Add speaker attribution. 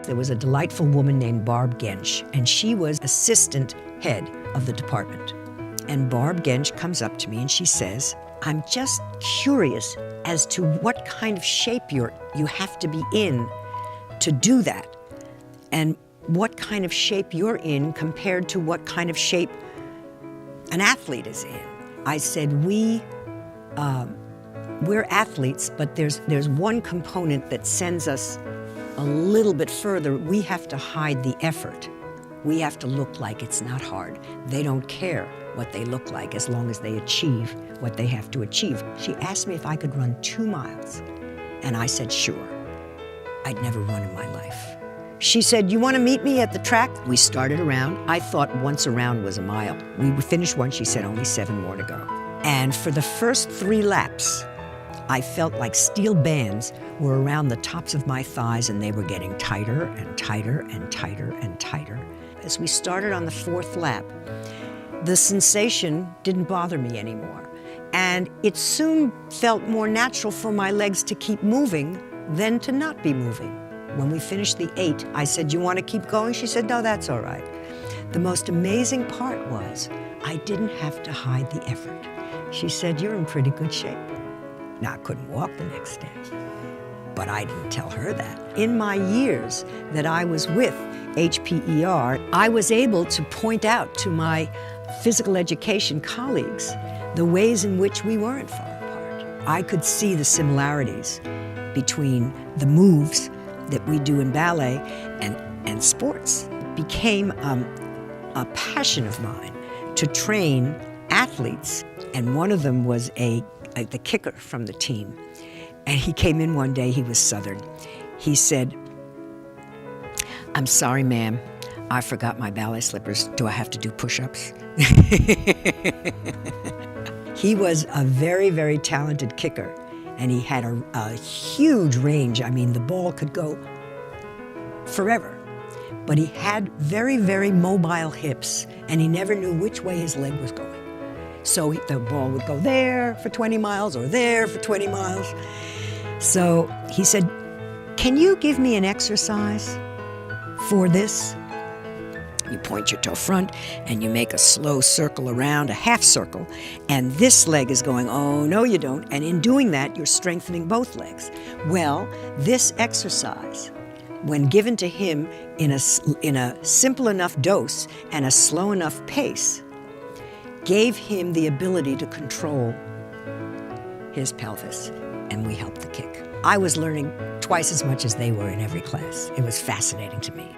Speaker 1: There was a delightful woman named Barb Gensch, and she was assistant head of the department. And Barb Gensch comes up to me and she says, I'm just curious as to what kind of shape you have to be in to do that, and what kind of shape you're in compared to what kind of shape an athlete is in. I said, we're athletes, but there's one component that sends us a little bit further. We have to hide the effort. We have to look like it's not hard. They don't care what they look like as long as they achieve what they have to achieve. She asked me if I could run 2 miles, and I said, sure. I'd never run in my life. She said, you want to meet me at the track? We started around. I thought once around was a mile. We finished one, she said, only 7 more to go. And for the first 3 laps, I felt like steel bands were around the tops of my thighs, and they were getting tighter and tighter and tighter and tighter. As we started on the 4th lap, the sensation didn't bother me anymore. And it soon felt more natural for my legs to keep moving than to not be moving. When we finished the 8, I said, you want to keep going? She said, no, that's all right. The most amazing part was I didn't have to hide the effort. She said, you're in pretty good shape. Now, I couldn't walk the next day, but I didn't tell her that. In my years that I was with HPER, I was able to point out to my physical education colleagues the ways in which we weren't far apart. I could see the similarities between the moves that we do in ballet and sports. It became a passion of mine to train athletes, and one of them was the kicker from the team. And he came in one day, he was Southern. He said, I'm sorry, ma'am, I forgot my ballet slippers. Do I have to do push-ups? He was a very, very talented kicker, and he had a huge range. I mean, the ball could go forever. But he had very, very mobile hips, and he never knew which way his leg was going. So the ball would go there for 20 miles or there for 20 miles. So he said, can you give me an exercise for this? You point your toe front and you make a slow circle around, a half circle, and this leg is going, oh, no, you don't. And in doing that, you're strengthening both legs. Well, this exercise, when given to him in a simple enough dose and a slow enough pace, gave him the ability to control his pelvis, and we helped the kick. I was learning twice as much as they were in every class. It was fascinating to me.